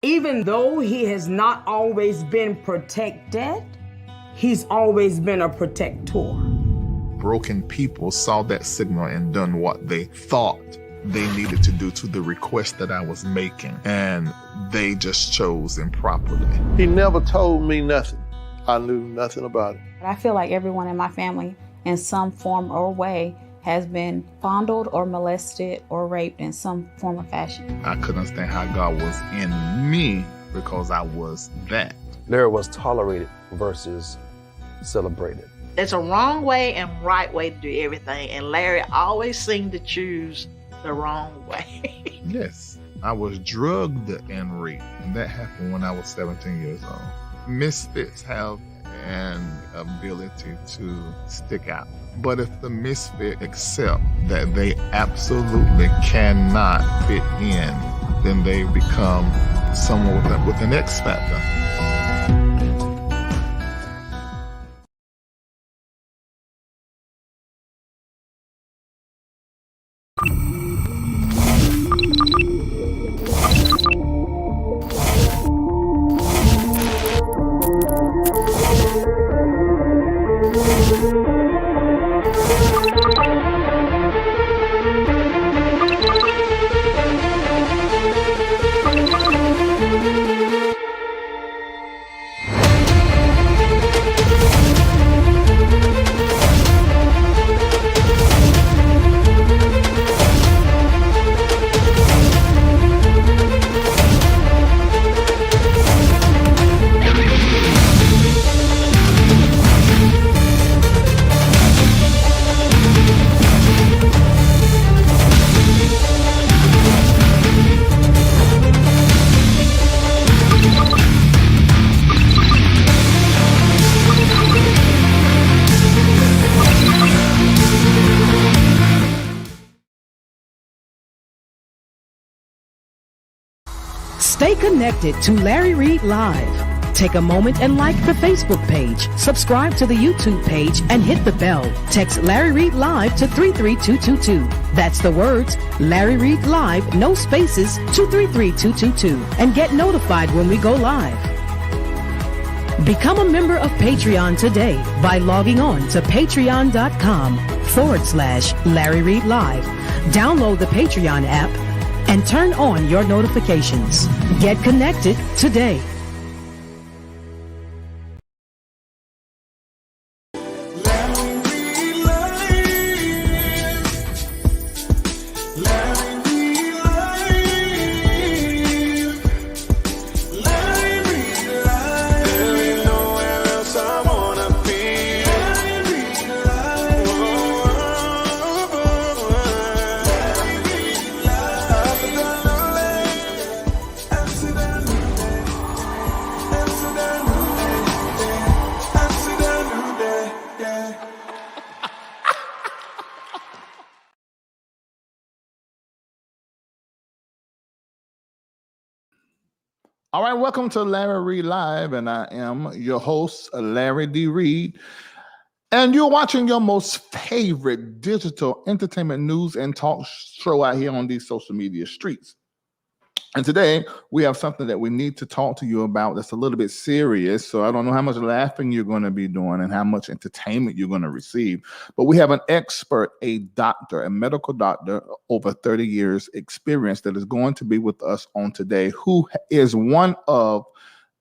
Even though he has not always been protected, he's always been a protector. Broken people saw that signal and done what they thought they needed to do to the request that I was making, and they just chose improperly. He never told me nothing. I knew nothing about it. I feel like everyone in my family, in some form or way, has been fondled or molested or raped in some form or fashion. I couldn't understand how God was in me because I was that. Larry was tolerated versus celebrated. There's a wrong way and right way to do everything, and Larry always seemed to choose the wrong way. Yes, I was drugged and raped, and that happened when I was 17 years old. Misfits have an ability to stick out. But if the misfit accept that they absolutely cannot fit in, then they become someone with an X factor. Stay connected to Larry Reid Live. Take a moment and like the Facebook page, subscribe to the YouTube page, and hit the bell. Text Larry Reid Live to 33222. That's the words Larry Reid Live, no spaces, to 33222, and get notified when we go live. Become a member of Patreon today by logging on to patreon.com/Larry Reid Live. Download the Patreon app and turn on your notifications. Get connected today. All right, welcome to Larry Reid Live, and I am your host, Larry D. Reid, and you're watching your most favorite digital entertainment news and talk show out here on these social media streets. And today, we have something that we need to talk to you about that's a little bit serious, so I don't know how much laughing you're going to be doing and how much entertainment you're going to receive, but we have an expert, a doctor, a medical doctor, over 30 years experience that is going to be with us on today, who is one of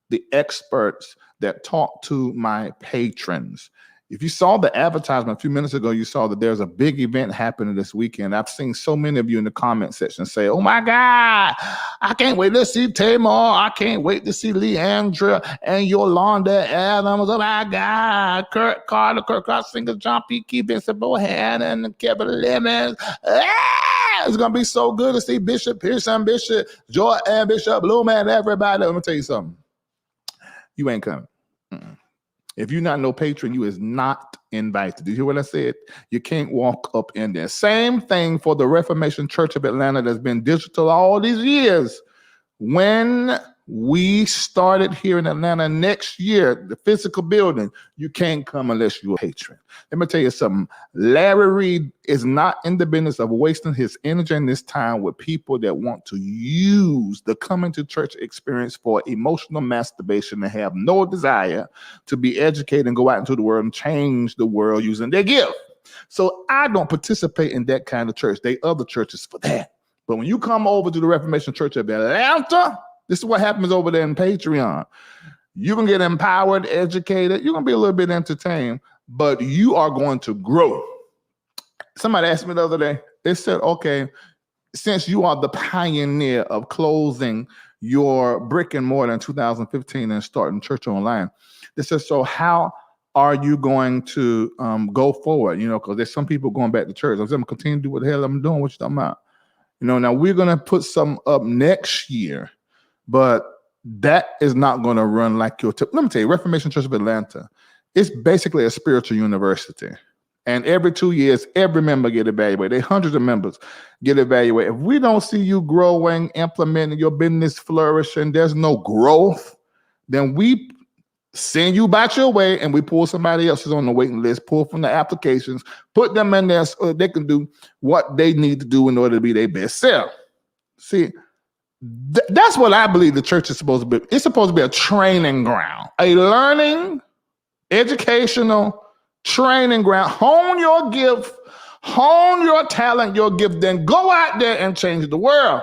the experts that talk to my patrons. If you saw the advertisement a few minutes ago, you saw that there's a big event happening this weekend. I've seen so many of you in the comment section say, "Oh my God, I can't wait to see Tamar. I can't wait to see Leandra and Yolanda Adams. Oh my God, Kurt Carter, Singer, John P. Key, Vincent Bohannon, and Kevin Lemons. It's going to be so good to see Bishop Pearson, Bishop Joy, and Bishop Bloom, and everybody." Let me tell you something. You ain't coming. If you're not no patron, you is not invited. Did you hear what I said? You can't walk up in there. Same thing for the Reformation Church of Atlanta that's been digital all these years. When We started here in Atlanta next year, the physical building. You can't come unless you're a patron. Let me tell you something. Larry Reid is not in the business of wasting his energy and his time with people that want to use the coming to church experience for emotional masturbation and have no desire to be educated and go out into the world and change the world using their gift. So I don't participate in that kind of church. They other churches for that. But when you come over to the Reformation Church of Atlanta, this is what happens over there in Patreon. You're going to get empowered, educated. You're going to be a little bit entertained, but you are going to grow. Somebody asked me the other day, they said, okay, since you are the pioneer of closing your brick and mortar in 2015 and starting church online, they said, so how are you going to go forward? You know, because there's some people going back to church. I'm going to continue to do what the hell I'm doing. What you talking about? You know, now we're going to put some up next year. But that is not going to run like your let me tell you, Reformation Church of Atlanta, it's basically a spiritual university. And every 2 years, every member get evaluated. There are hundreds of members get evaluated. If we don't see you growing, implementing your business flourishing, there's no growth, then we send you about your way and we pull somebody else who's on the waiting list, pull from the applications, put them in there so they can do what they need to do in order to be their best self. See, that's what I believe the church is supposed to be. It's supposed to be a training ground, a learning, educational training ground. Hone your gift, hone your talent, your gift, then go out there and change the world.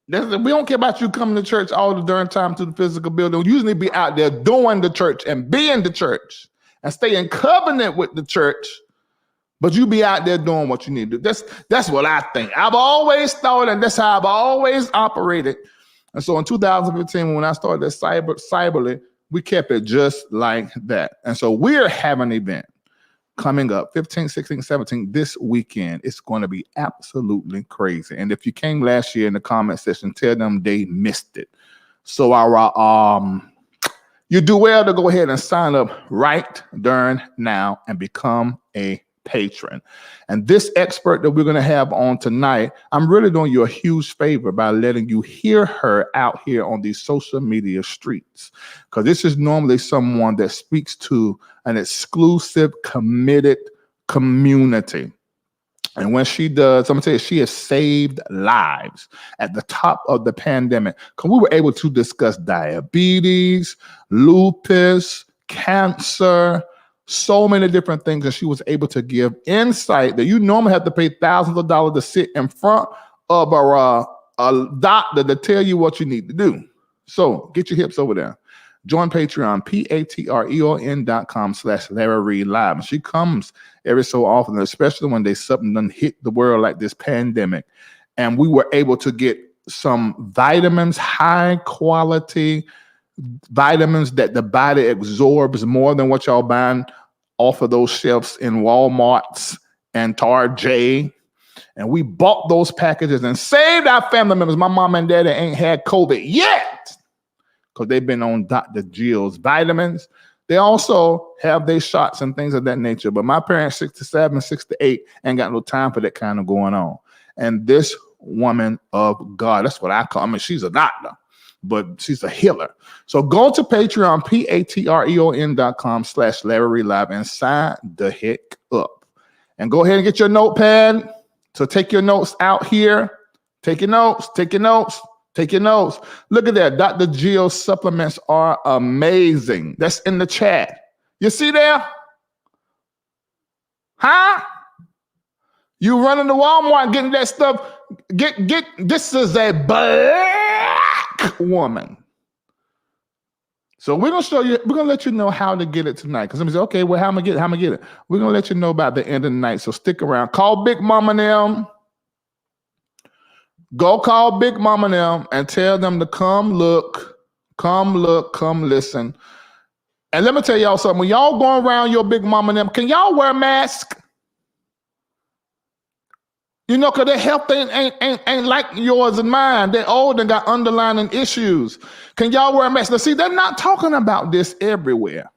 We don't care about you coming to church all the darn time to the physical building. We usually be out there doing the church and being the church and stay in covenant with the church. But you be out there doing what you need to do. That's what I think. I've always thought, and that's how I've always operated. And so in 2015, when I started Cyberly, we kept it just like that. And so we're having an event coming up 15, 16, 17 this weekend. It's going to be absolutely crazy. And if you came last year in the comment section, tell them they missed it. So you do well to go ahead and sign up right during now and become a patron. And this expert that we're going to have on tonight, I'm really doing you a huge favor by letting you hear her out here on these social media streets, because this is normally someone that speaks to an exclusive, committed community. And when she does, I'm gonna tell you, she has saved lives at the top of the pandemic, because we were able to discuss diabetes, lupus, cancer, so many different things, and she was able to give insight that you normally have to pay thousands of dollars to sit in front of a doctor to tell you what you need to do. So get your hips over there. Join Patreon, patreon.com/Larry Reid Live. And she comes every so often, especially when there's something done hit the world like this pandemic. And we were able to get some vitamins, high quality vitamins that the body absorbs more than what y'all buying off of those shelves in Walmarts and Target. And we bought those packages and saved our family members. My mom and daddy ain't had COVID yet because they've been on Dr. Jill's vitamins. They also have their shots and things of that nature. But my parents, 67, 68, ain't got no time for that kind of going on. And this woman of God, that's what I call, I mean, she's a doctor, but she's a healer. So go to Patreon, patreon.com/Larry Reid Live, and sign the heck up. And go ahead and get your notepad. So take your notes out here. Take your notes, take your notes, take your notes. Look at that. Dr. Jill's supplements are amazing. That's in the chat. You see there? Huh? You running to Walmart getting that stuff. Get this is a black woman. So we're gonna show you, we're gonna let you know how to get it tonight. Because I'm gonna say, okay, well, how am I get it? We're gonna let you know about the end of the night. So stick around. Call Big Mama and them. Go call Big Mama and them and tell them to come look, come listen. And let me tell y'all something. When y'all going around your Big Mama and them, can y'all wear a mask? You know, because their health ain't like yours and mine. They're old and got underlying issues. Can y'all wear a mask? Now, see, they're not talking about this everywhere.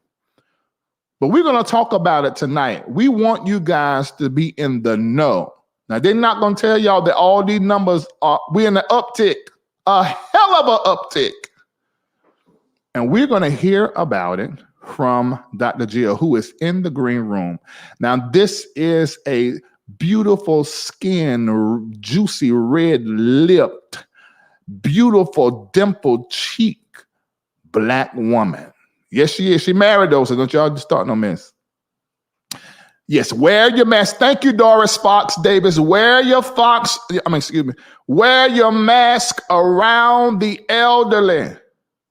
But we're going to talk about it tonight. We want you guys to be in the know. Now, they're not going to tell y'all that all these numbers are, we in the uptick. a hell of an uptick. And we're going to hear about it from Dr. Jill, who is in the green room. Now, this is a beautiful skin, juicy, red-lipped, beautiful, dimpled cheek Black woman. Yes, she is. She married, though, so don't y'all start no mess. Yes, wear your mask. Thank you, Doris Fox Davis. Wear your mask around the elderly.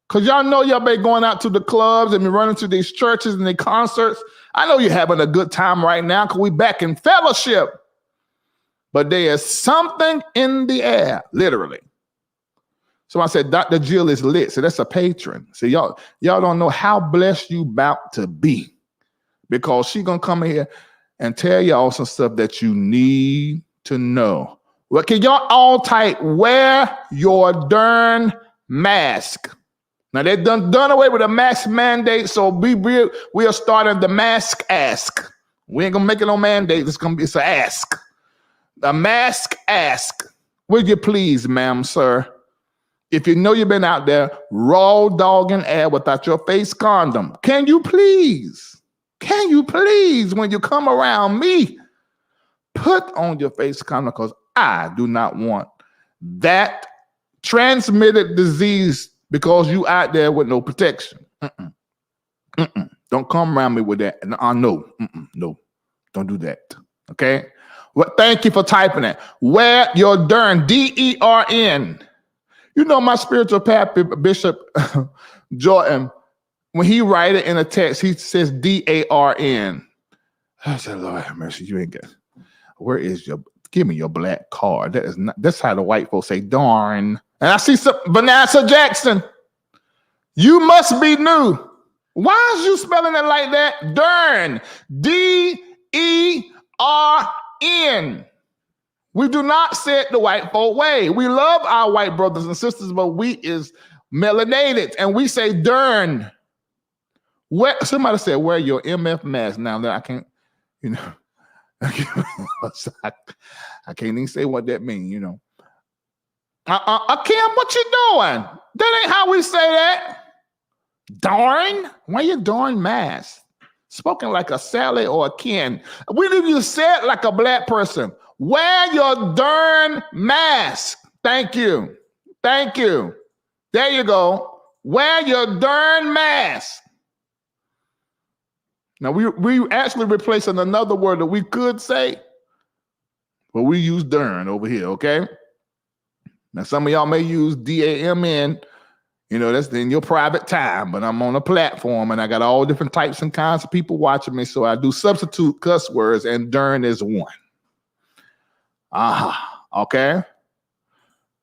Because y'all know y'all been going out to the clubs and be running to these churches and the concerts. I know you're having a good time right now because we back in fellowship. But there is something in the air, literally. So I said, Dr. Jill is lit. So that's a patron. So y'all don't know how blessed you about to be. Because she going to come in here and tell y'all some stuff that you need to know. Well, can y'all all type, wear your darn mask? Now, they've done away with the mask mandate, so we are starting the mask ask. We ain't going to make it no mandate. It's an ask. The mask ask. Will you please, ma'am, sir? If you know you've been out there raw dogging air without your face condom, can you please, when you come around me, put on your face condom because I do not want that transmitted disease because you out there with no protection. Don't come around me with that. No, don't do that. Okay? Well, thank you for typing it. Wear your dern, D-E-R-N. You know my spiritual pappy, Bishop Jordan, when he write it in a text, he says D-A-R-N. I said, Lord have mercy, you ain't got. Where is give me your black card. That's how the white folks say darn. And I see some Vanessa Jackson. You must be new. Why is you spelling it like that? Dern. D-E-R-N. We do not say it the white folk way. We love our white brothers and sisters, but we is melanated and we say dern. Somebody said wear your MF mask. Now that I can't, I can't even say what that means, Kim, what you doing? That ain't how we say that. Darn? Why you darn mask? Spoken like a Sally or a Ken. We need you to say it like a black person. Wear your darn mask. Thank you. There you go. Wear your darn mask. Now, we actually replacing another word that we could say, but we use darn over here, okay? Now, some of y'all may use D-A-M-N, that's in your private time, but I'm on a platform and I got all different types and kinds of people watching me, so I do substitute cuss words, and darn is one. Okay?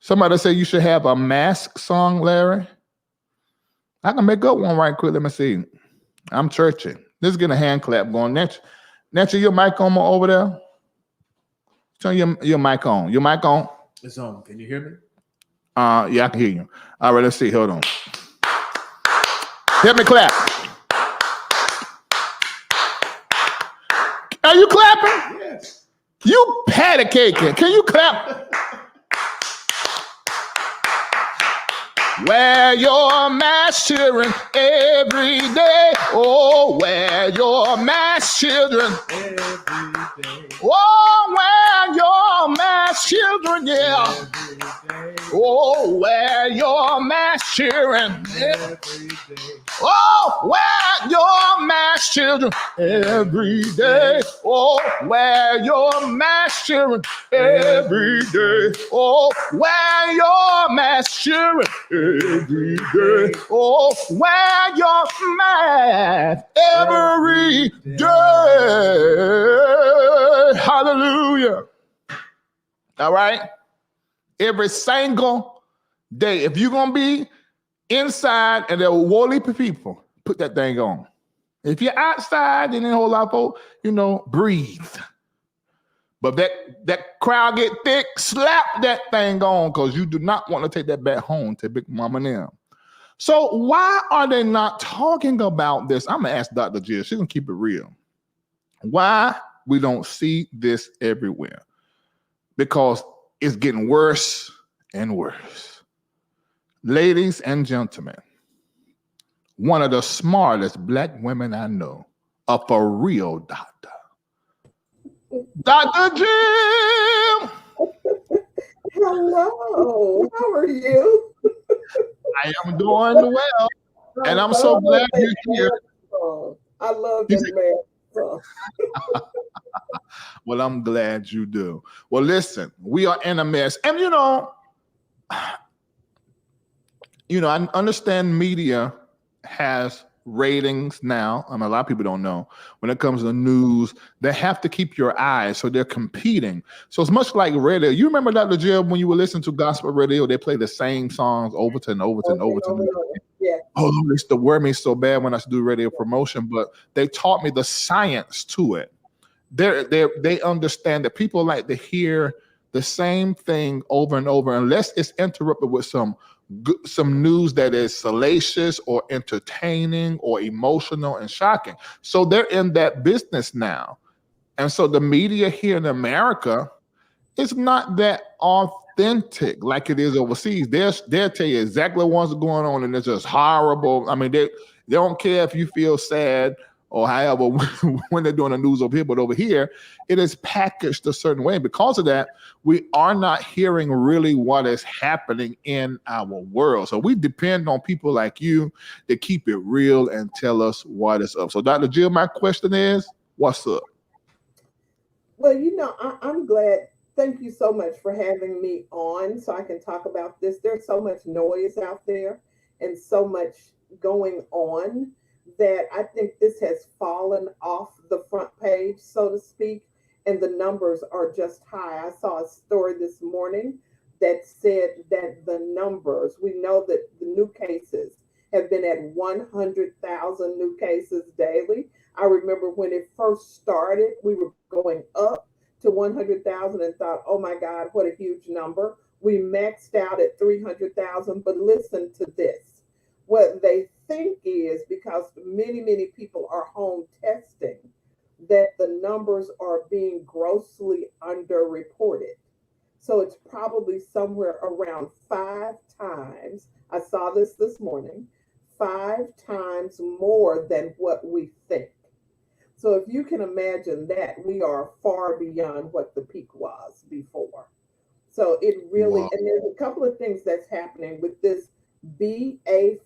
Somebody say you should have a mask song, Larry. I can make up one right quick. Let me see. I'm churching. Let's get a hand clap going. Nancy, your mic on over there? Turn your mic on. Your mic on? It's on. Can you hear me? Yeah, I can hear you. All right, let's see. Hold on. Help me clap. Are you clapping? Yes. You patty caking. Can you clap? Wear your mask, children, every day. Oh, wear your mask, children. Every day. Oh, wear your mask, children, yeah. Every day. Oh, wear your mask, children. Every day. Oh, wear your mask, children, every day. Oh, wear your mask, children, every day. Oh, wear your mask, children, every day. Oh, wear your mask every day. Hallelujah. All right? Every single day. If you're going to be inside and there are woolly people, put that thing on. If you're outside and then a whole lot of folk, breathe. But that crowd get thick, slap that thing on because you do not want to take that back home to Big Mama now. So why are they not talking about this? I'm going to ask Dr. Jill. She's going to keep it real. Why we don't see this everywhere? Because it's getting worse and worse. Ladies and gentlemen, one of the smartest black women I know, a for real doctor, Dr. Jim. Hello, how are you? I am doing well, and I'm so glad you're here. I love that man song. Well, I'm glad you do. Well, listen, we are in a mess, and I understand media has ratings now. A lot of people don't know. When it comes to news, they have to keep your eyes, so they're competing. So it's much like radio. You remember, Dr. Jill, when you were listening to gospel radio, they play the same songs over and over and over again. Yeah. Oh, they used to wear me so bad when I used to do radio promotion, but they taught me the science to it. They understand that people like to hear the same thing over and over, unless it's interrupted with some news that is salacious or entertaining or emotional and shocking. So they're in that business now. And so the media here in America is not that authentic like it is overseas. They'll tell you exactly what's going on, and it's just horrible. I mean, they don't care if you feel sad or however when they're doing the news over here, but over here, it is packaged a certain way. Because of that, we are not hearing really what is happening in our world. So we depend on people like you to keep it real and tell us what is up. So Dr. Jill, my question is, what's up? Well, I'm glad. Thank you so much for having me on so I can talk about this. There's so much noise out there and so much going on that I think this has fallen off the front page, so to speak, and the numbers are just high. I saw a story this morning that said that the numbers, we know that the new cases have been at 100,000 new cases daily. I remember when it first started, we were going up to 100,000 and thought, oh my God, what a huge number. We maxed out at 300,000, but listen to this. What they think is because many, many people are home testing, that the numbers are being grossly underreported. So it's probably somewhere around 5 times. I saw this morning, 5 times more than what we think. So if you can imagine that, we are far beyond what the peak was before. So it really, wow. And there's a couple of things that's happening with this BA5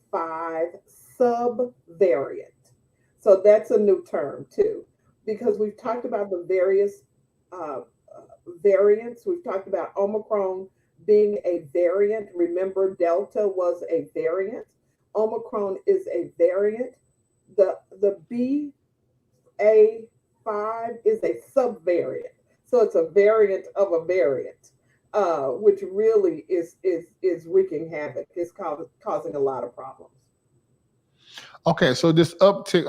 subvariant. So that's a new term too, because we've talked about the various variants. We've talked about Omicron being a variant. Remember, Delta was a variant. Omicron is a variant. The BA5 is a subvariant. So it's a variant of a variant, which really is wreaking havoc. It's causing a lot of problems. Okay, so this uptick,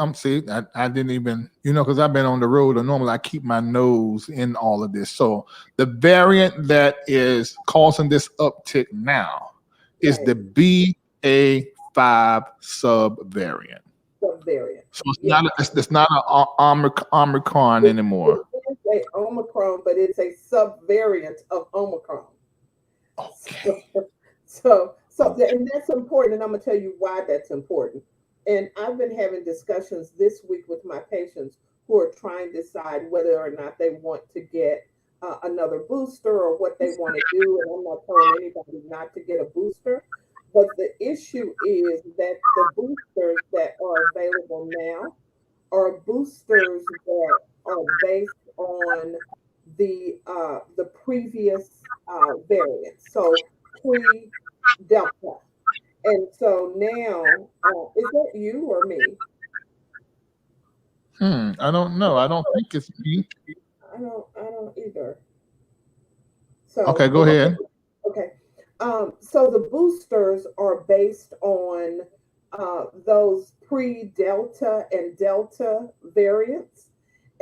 I didn't even, because I've been on the road, and normally I keep my nose in all of this. So the variant that is causing this uptick now is the BA5 subvariant. Subvariant. So it's not an Omicron anymore. It's a Omicron, but it's a subvariant of Omicron. Okay. So and that's important, and I'm gonna tell you why that's important. And I've been having discussions this week with my patients who are trying to decide whether or not they want to get another booster or what they want to do. And I'm not telling anybody not to get a booster. But the issue is that the boosters that are available now are boosters that are based on the previous variants, so pre-Delta. And so now, is that you or me? I don't know. I don't think it's me. I don't either. So okay, go ahead. Okay. So the boosters are based on those pre-Delta and Delta variants.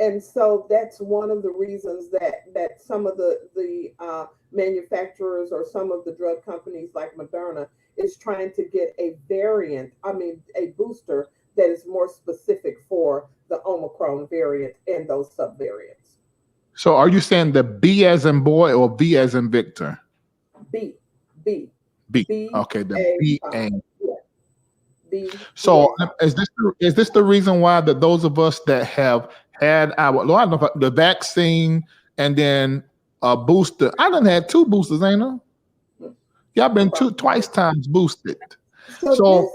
And so that's one of the reasons that some of the manufacturers or some of the drug companies like Moderna is trying to get a booster that is more specific for the Omicron variant and those subvariants. So are you saying the B as in boy or V as in Victor? B. B. B Okay, the A BA. 5. Yeah. B. So BA5. is this the reason why that those of us that have had our the vaccine and then a booster? I done had 2 boosters, ain't I? Y'all been twice times boosted. So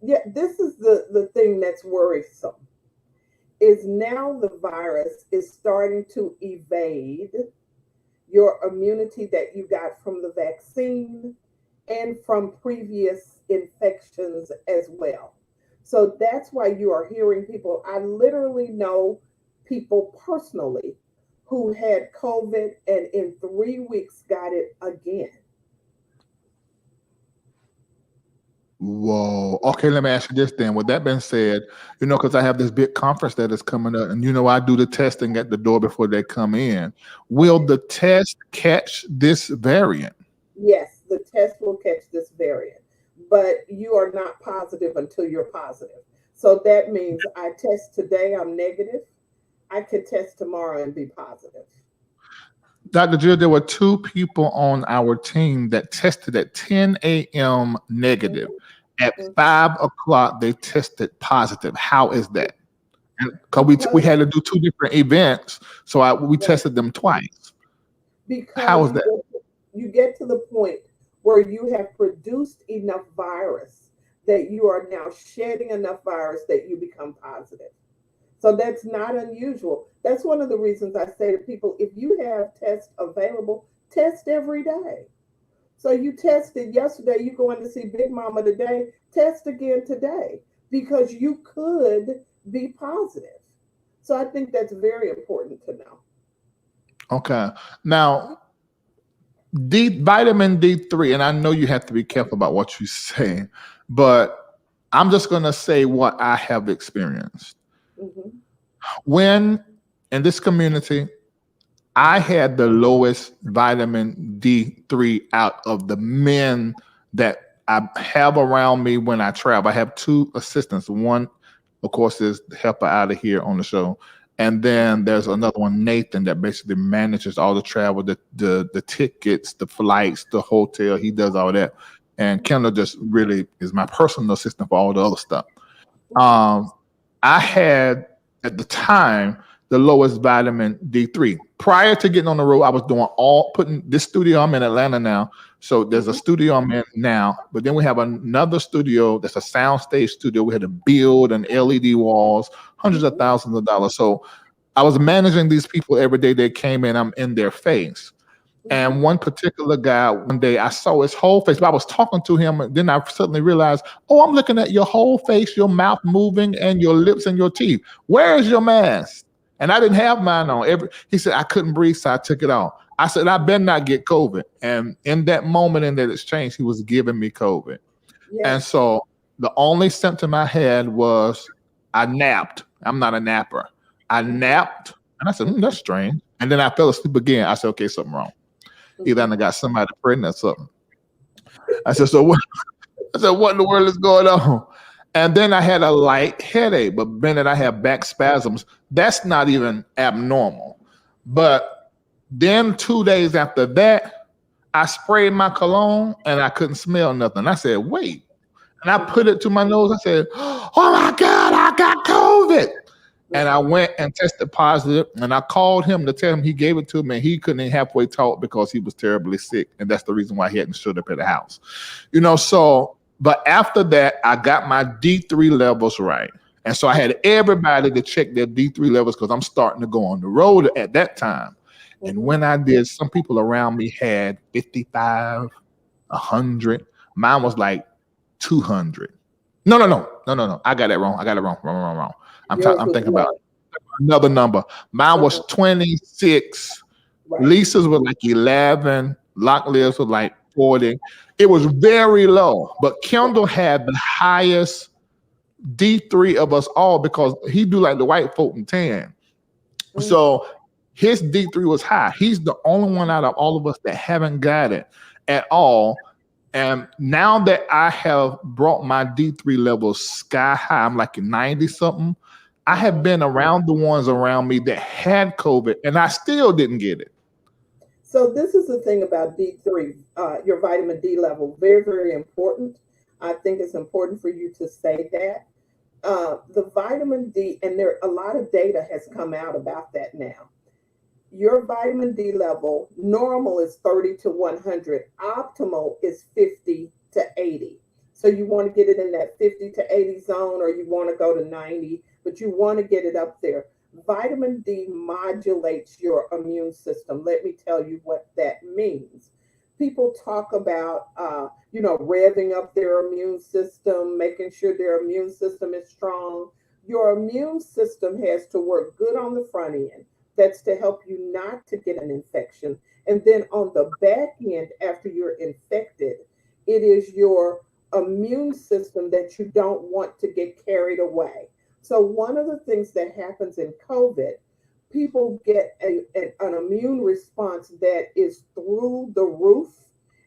this is the thing that's worrisome. Is now the virus is starting to evade your immunity that you got from the vaccine and from previous infections as well. So that's why you are hearing people. I literally know people personally who had COVID and in 3 weeks got it again. Whoa. Okay, let me ask you this then. With that being said, because I have this big conference that is coming up, and I do the testing at the door before they come in. Will the test catch this variant? Yes, the test will catch this variant, but you are not positive until you're positive. So that means I test today, I'm negative. I could test tomorrow and be positive. Dr. Jill, there were 2 people on our team that tested at 10 a.m. negative. At 5 o'clock, they tested positive. How is that? Because we had to do 2 different events, so we tested them twice. Because how is that? You get to the point where you have produced enough virus that you are now shedding enough virus that you become positive. So that's not unusual. That's one of the reasons I say to people, if you have tests available, test every day. So you tested yesterday, you going to see Big Mama today, test again today, because you could be positive. So I think that's very important to know. Okay. Now, vitamin D3, and I know you have to be careful about what you say, but I'm just going to say what I have experienced. Mm-hmm. When in this community, I had the lowest vitamin D3 out of the men that I have around me when I travel. I have 2 assistants. One, of course, is the helper out of here on the show. And then there's another one, Nathan, that basically manages all the travel, the tickets, the flights, the hotel. He does all that. And Kendall just really is my personal assistant for all the other stuff. I had, at the time, the lowest vitamin D3. Prior to getting on the road, I was doing putting this studio. I'm in Atlanta now. So there's a studio I'm in now, but then we have another studio that's a soundstage studio. We had to build and LED walls, hundreds of thousands of dollars. So I was managing these people every day they came in, I'm in their face. And one particular guy, one day I saw his whole face, but I was talking to him, and then I suddenly realized, I'm looking at your whole face, your mouth moving, and your lips and your teeth. Where is your mask? And I didn't have mine on. He said, I couldn't breathe, so I took it off. I said, I better not get COVID. And in that moment, in that exchange, he was giving me COVID. Yeah. And so the only symptom I had was I napped. I'm not a napper. I napped, and I said, that's strange. And then I fell asleep again. I said, okay, something wrong. Either I got somebody pregnant or something. I said, so what? I said, what in the world is going on? And then I had a light headache, but being that I have back spasms, that's not even abnormal. But then 2 days after that, I sprayed my cologne and I couldn't smell nothing. I said, wait. And I put it to my nose. I said, oh my God, I got COVID. And I went and tested positive, and I called him to tell him he gave it to me, and he couldn't even halfway talk because he was terribly sick. And that's the reason why he hadn't showed up at the house. But after that, I got my D3 levels right. And so I had everybody to check their D3 levels because I'm starting to go on the road at that time. And when I did, some people around me had 55, 100. Mine was like 200. No. I got that wrong. Wrong. I'm thinking about another number. Mine was 26. Right. Lisa's was like 11. Locklear's was like 40. It was very low. But Kendall had the highest D3 of us all because he do like the white folk and tan. Mm. So his D3 was high. He's the only one out of all of us that haven't got it at all. And now that I have brought my D3 levels sky high, I'm like 90 something. I have been around the ones around me that had COVID, and I still didn't get it. So this is the thing about D3, your vitamin D level, very, very important. I think it's important for you to say that. The vitamin D, and there a lot of data has come out about that now. Your vitamin D level, normal is 30 to 100, optimal is 50 to 80. So you want to get it in that 50 to 80 zone, or you want to go to 90, but you want to get it up there. Vitamin D modulates your immune system. Let me tell you what that means. People talk about, revving up their immune system, making sure their immune system is strong. Your immune system has to work good on the front end. That's to help you not to get an infection. And then on the back end, after you're infected, it is your immune system that you don't want to get carried away. So one of the things that happens in COVID, people get an immune response that is through the roof,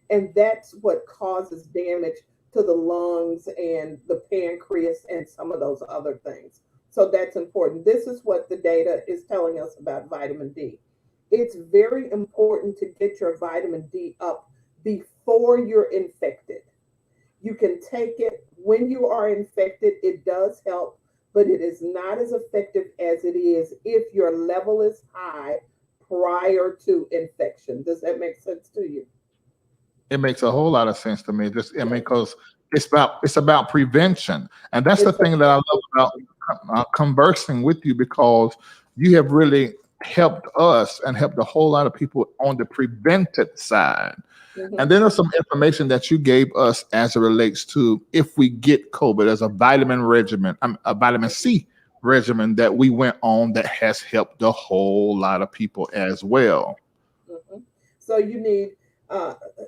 and that's what causes damage to the lungs and the pancreas and some of those other things. So that's important. This is what the data is telling us about vitamin D. It's very important to get your vitamin D up before you're infected. You can take it when you are infected. It does help, but it is not as effective as it is if your level is high prior to infection. Does that make sense to you? It makes a whole lot of sense to me. Because it's about prevention, and that's the thing that I love about conversing with you, because you have really helped us and helped a whole lot of people on the prevented side. Mhm. And then there's some information that you gave us as it relates to if we get COVID, as a vitamin regimen, a vitamin C regimen that we went on that has helped a whole lot of people as well. Mhm. So you need.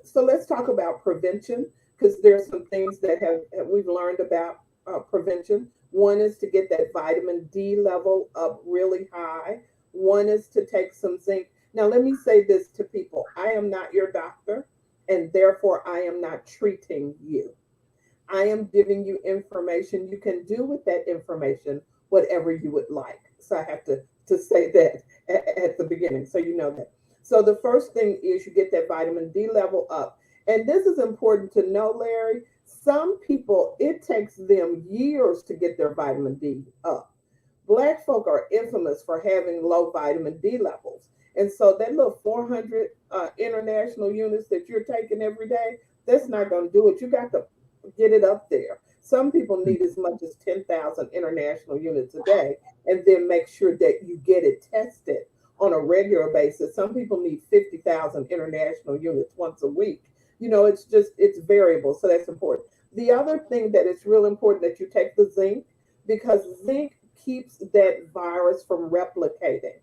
So let's talk about prevention, because there's some things that we've learned about prevention. One is to get that vitamin D level up really high. One is to take some zinc. Now, let me say this to people. I am not your doctor, and therefore I am not treating you. I am giving you information. You can do with that information whatever you would like. So I have to say that at the beginning, so you know that. So the first thing is you get that vitamin D level up. And this is important to know, Larry. Some people, it takes them years to get their vitamin D up. Black folk are infamous for having low vitamin D levels. And so that little 400 international units that you're taking every day, that's not going to do it. You got to get it up there. Some people need as much as 10,000 international units a day, and then make sure that you get it tested on a regular basis. Some people need 50,000 international units once a week. It's variable. So that's important. The other thing that is real important, that you take the zinc, because zinc keeps that virus from replicating.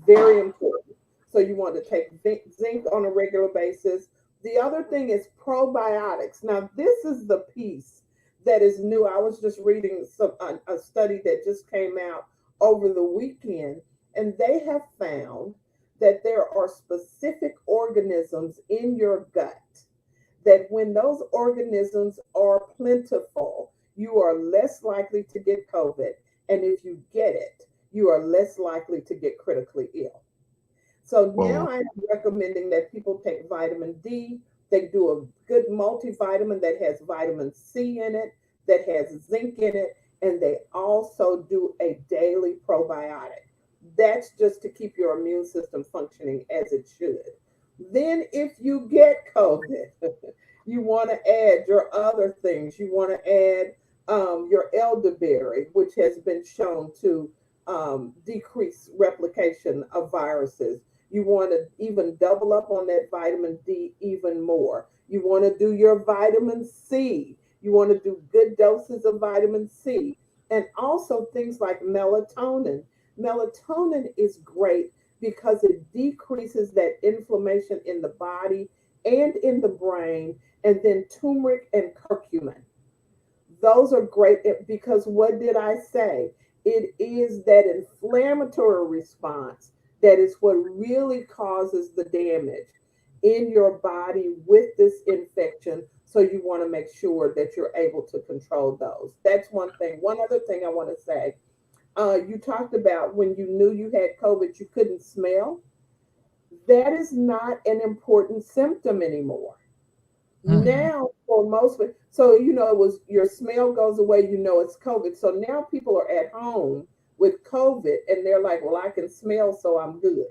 Very important. So you want to take zinc on a regular basis. The other thing is probiotics. Now, this is the piece that is new. I was just reading a study that just came out over the weekend, and they have found that there are specific organisms in your gut that when those organisms are plentiful, you are less likely to get COVID. And if you get it, you are less likely to get critically ill. So now I'm recommending that people take vitamin D. They do a good multivitamin that has vitamin C in it, that has zinc in it, and they also do a daily probiotic. That's just to keep your immune system functioning as it should. Then, if you get COVID, you want to add your other things. You want to add your elderberry, which has been shown to decrease replication of viruses. You want to even double up on that vitamin D even more. You want to do your vitamin C. You want to do good doses of vitamin C. And also things like melatonin. Melatonin is great because it decreases that inflammation in the body and in the brain. And then turmeric and curcumin. Those are great because what did I say? It is that inflammatory response that is what really causes the damage in your body with this infection. So you want to make sure that you're able to control those. That's one thing. One other thing I want to say, you talked about when you knew you had COVID, you couldn't smell. that is not an important symptom anymore. Now, for most, so it was your smell goes away, it's COVID. So now people are at home with COVID and they're like, well, I can smell, so I'm good.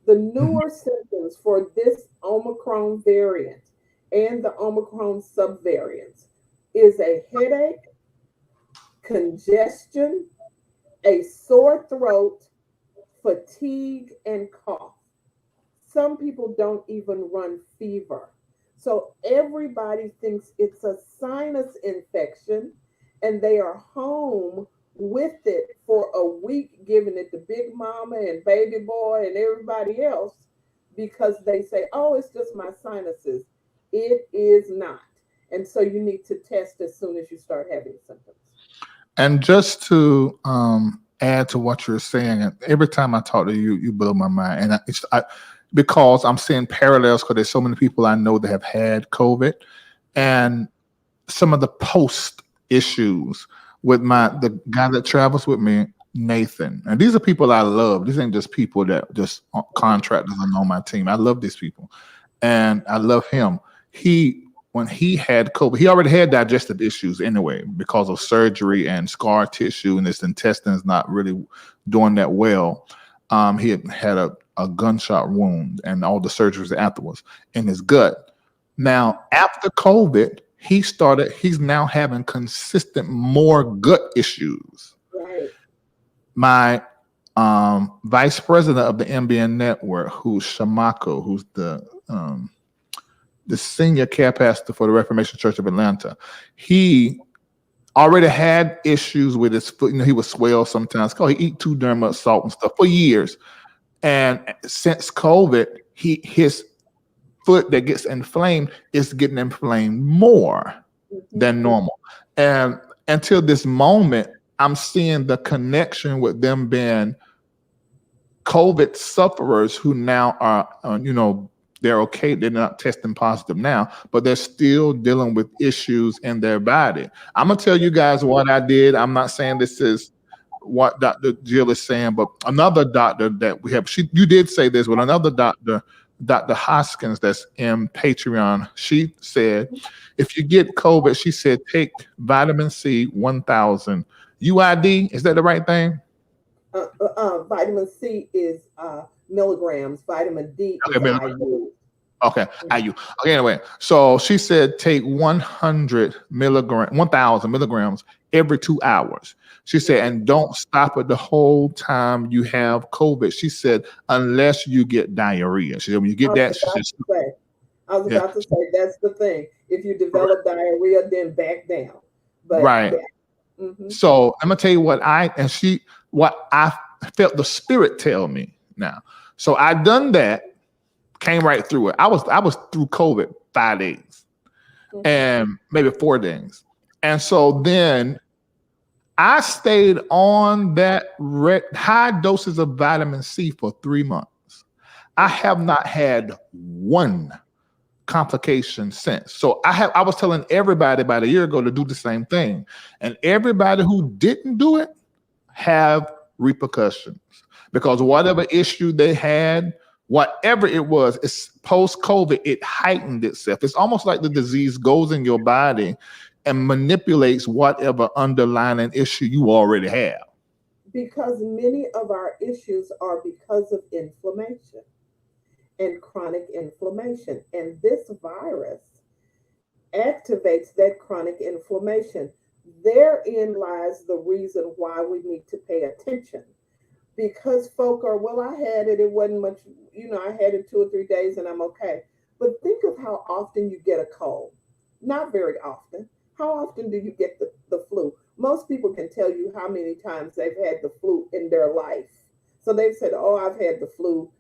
The newer symptoms for this Omicron variant and the Omicron subvariants is a headache, congestion, a sore throat, fatigue, and cough. Some people don't even run fever. So everybody thinks it's a sinus infection and they are home with it for a week, giving it to big mama and baby boy and everybody else because they say, oh, it's just my sinuses. It is not. And so you need to test as soon as you start having symptoms. And just to add to what you're saying, every time I talk to you, you blow my mind. And because I'm seeing parallels because there's so many people I know that have had COVID, and some of the post issues with the guy that travels with me, Nathan. And these are people I love. These ain't just people that just contractors and on my team. I love these people, and I love him. When he had COVID, he already had digestive issues anyway because of surgery and scar tissue, and his intestines not really doing that well. He had a gunshot wound and all the surgeries afterwards in his gut. Now, after COVID, he's now having consistent more gut issues. Right. My vice president of the MBN network, who's Shamako, who's the senior care pastor for the Reformation Church of Atlanta, he already had issues with his foot. He would swell sometimes. He eat too darn much salt and stuff for years. And since COVID, his foot that gets inflamed is getting inflamed more than normal. And until this moment, I'm seeing the connection with them being COVID sufferers who now are, they're okay. They're not testing positive now, but they're still dealing with issues in their body. I'm going to tell you guys what I did. I'm not saying this is what Dr. Jill is saying, but another doctor that we have, you did say this, but another doctor, Dr. Hoskins, that's in Patreon, she said, if you get COVID, she said, take vitamin C 1000 UID. Is that the right thing? Vitamin C is milligrams. Vitamin D is IU. Okay, IU. Okay, anyway, so she said take 1000 milligrams every 2 hours. She said, and don't stop it the whole time you have COVID. She said, unless you get diarrhea. She said, when you get that, I was about to say, that's the thing. If you develop diarrhea, then back down. But right. Yeah. So I'm gonna tell you what I felt the Spirit tell me now. So I done that, came right through it. I was through COVID 5 days and maybe 4 days. And so then I stayed on that high doses of vitamin C for 3 months. I have not had one complication since. So I was telling everybody about a year ago to do the same thing. And everybody who didn't do it have repercussions because whatever issue they had, whatever it was, it's post-COVID, it heightened itself. It's almost like the disease goes in your body and manipulates whatever underlying issue you already have. Because many of our issues are because of inflammation and chronic inflammation. And this virus activates that chronic inflammation. Therein lies the reason why we need to pay attention. Because folk are, well, I had it wasn't much, I had it 2 or 3 days and I'm okay. But think of how often you get a cold. Not very often. How often do you get the flu? Most people can tell you how many times they've had the flu in their life. So they've said, oh, I've had the flu,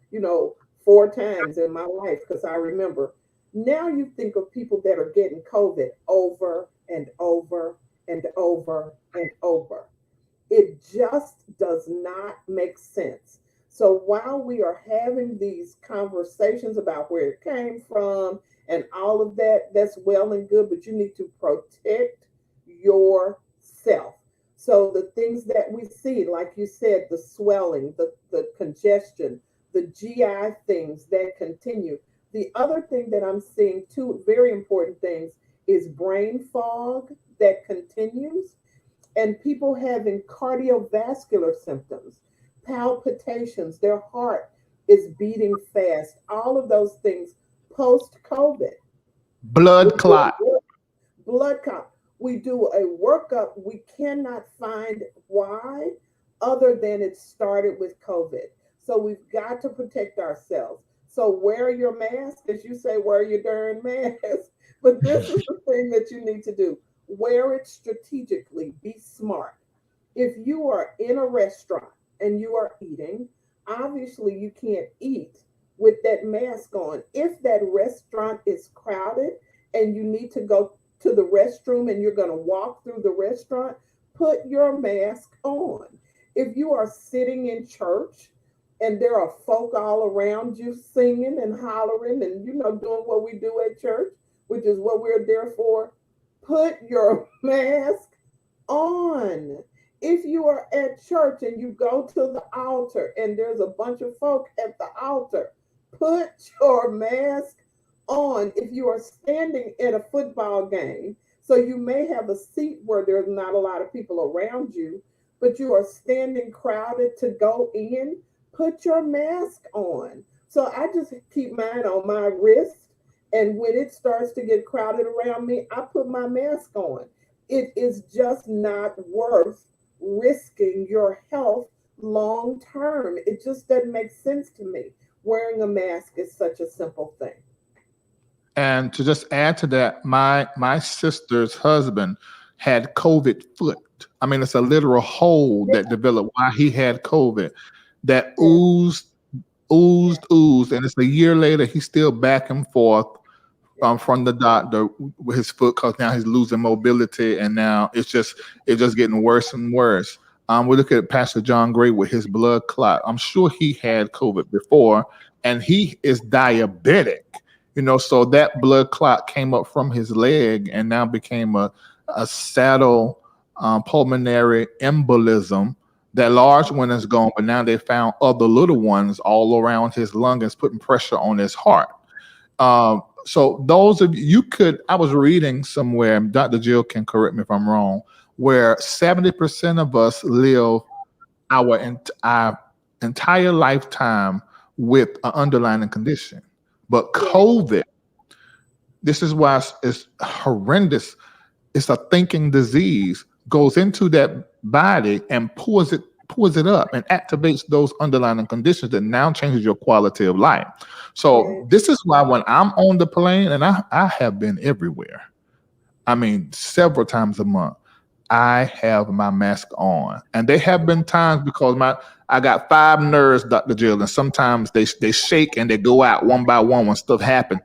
4 times in my life because I remember. Now you think of people that are getting COVID over and over and over and over. It just does not make sense. So while we are having these conversations about where it came from and all of that, that's well and good, but you need to protect yourself. So the things that we see, like you said, the swelling, the congestion, the GI things that continue. The other thing that I'm seeing, two very important things, is brain fog that continues, and people having cardiovascular symptoms, palpitations, their heart is beating fast, all of those things post COVID. Blood clot. Blood clot. We do a workup. We cannot find why, other than it started with COVID. So we've got to protect ourselves. So wear your mask, as you say, wear your darn mask. But this is the thing that you need to do. Wear it strategically. Be smart. If you are in a restaurant and you are eating, obviously you can't eat with that mask on. If that restaurant is crowded and you need to go to the restroom and you're going to walk through the restaurant, put your mask on. If you are sitting in church and there are folk all around you singing and hollering and, doing what we do at church, which is what we're there for, put your mask on. If you are at church and you go to the altar and there's a bunch of folk at the altar, put your mask on. If you are standing at a football game, so you may have a seat where there's not a lot of people around you, but you are standing crowded to go in, put your mask on. So I just keep mine on my wrist, and when it starts to get crowded around me, I put my mask on. It is just not worth risking your health long term. It just doesn't make sense to me. Wearing a mask is such a simple thing. And to just add to that, my sister's husband had COVID foot. I mean, it's a literal hole that developed while he had COVID that oozed, and it's a year later he's still back and forth from the doctor with his foot, because now he's losing mobility, and now it's just getting worse and worse. We look at Pastor John Gray with his blood clot. I'm sure he had COVID before, and he is diabetic. So that blood clot came up from his leg and now became a saddle pulmonary embolism. That large one is gone, but now they found other little ones all around his lungs, putting pressure on his heart. So those of you I was reading somewhere, Dr. Jill can correct me if I'm wrong, where 70% of us live our entire lifetime with an underlying condition. But COVID, this is why it's horrendous. It's a thinking disease, goes into that body and pulls it up and activates those underlying conditions that now changes your quality of life. So this is why when I'm on the plane, and I have been everywhere, I mean, several times a month, I have my mask on. And there have been times, because I got 5 nerves, Dr. Jill, and sometimes they shake and they go out one by one when stuff happens.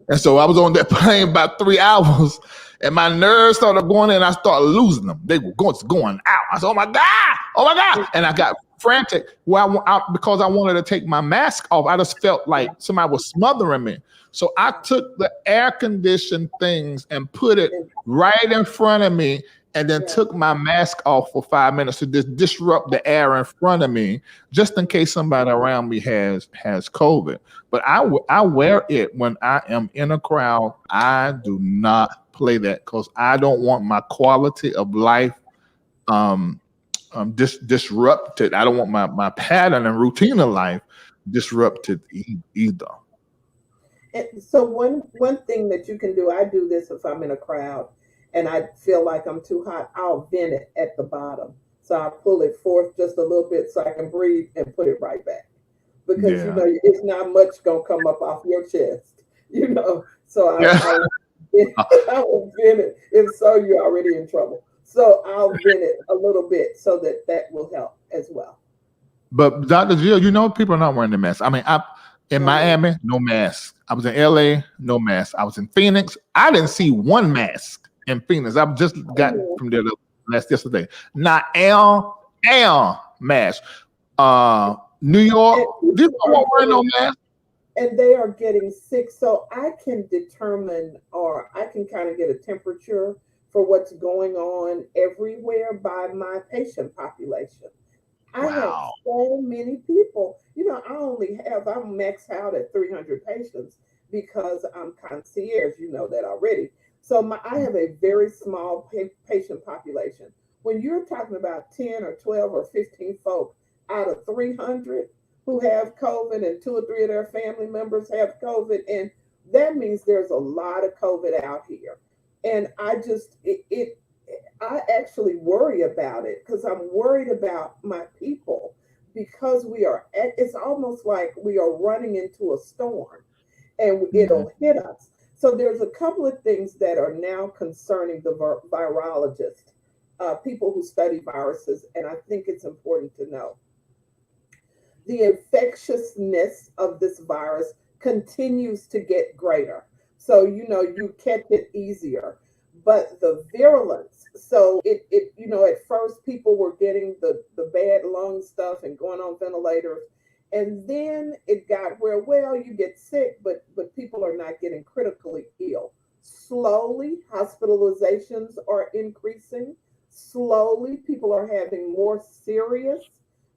And so I was on that plane about 3 hours, and my nerves started going in, and I started losing them. They were going out. I said, oh my God. And I got frantic because I wanted to take my mask off. I just felt like somebody was smothering me. So I took the air-conditioned things and put it right in front of me, and then took my mask off for 5 minutes to just disrupt the air in front of me, just in case somebody around me has COVID. But I wear it when I am in a crowd. I do not play that, because I don't want my quality of life disrupted. I don't want my pattern and routine of life disrupted either. And so one thing that you can do, I do this if I'm in a crowd and I feel like I'm too hot, I'll vent it at the bottom. So I pull it forth just a little bit so I can breathe and put it right back. Because, it's not much going to come up off your chest, So I will vent it. If so, you're already in trouble. So I'll vent it a little bit so that will help as well. But Dr. Jill, people are not wearing the mask. I mean, in Miami, no mask. I was in LA, no mask. I was in Phoenix. I didn't see one mask in Phoenix. I just got from there yesterday. Not air mask. New York, these people won't wear no mask. And they are getting sick. So I can determine, or I can kind of get a temperature for what's going on everywhere by my patient population. I have Wow. so many people. I'm maxed out at 300 patients because I'm concierge. You know that already. So I have a very small patient population. When you're talking about 10 or 12 or 15 folk out of 300 who have COVID and 2 or 3 of their family members have COVID, and that means there's a lot of COVID out here. And I actually worry about it because I'm worried about my people because it's almost like we are running into a storm and it'll hit us. So there's a couple of things that are now concerning the virologist, people who study viruses, and I think it's important to know. The infectiousness of this virus continues to get greater. So, you catch it easier. But the virulence, so at first people were getting the bad lung stuff and going on ventilators. And then it got where, well, you get sick, but people are not getting critically ill. Slowly, hospitalizations are increasing. Slowly, people are having more serious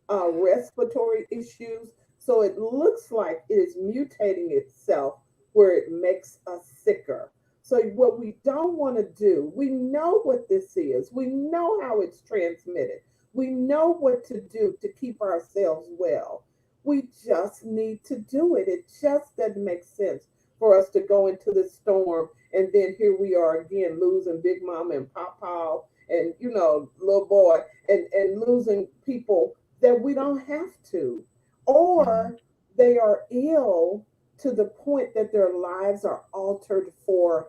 respiratory issues. So it looks like it is mutating itself where it makes us sicker. So what we don't want to do, we know what this is. We know how it's transmitted. We know what to do to keep ourselves well. We just need to do it. It just doesn't make sense for us to go into the storm and then here we are again losing Big Mama and Papa and little boy and losing people that we don't have to, or they are ill to the point that their lives are altered forever.